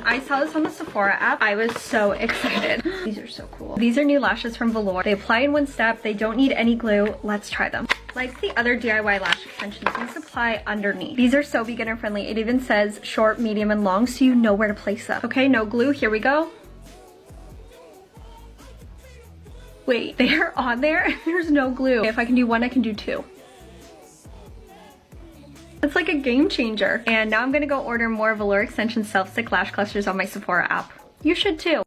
I saw this on the Sephora app, I was so excited. These are so cool. These are new lashes from Velour. They apply in one step. They don't need any glue. Let's try them. Like the other DIY lash extensions, these apply underneath. These are so beginner friendly. It even says short, medium, and long, so you know where to place them. Okay, no glue. Here we go. Wait, they are on there and there's no glue. If I can do one, I can do two. It's like a game changer. And now I'm gonna go order more Velour Extension Self-Stick Lash Clusters on my Sephora app. You should too.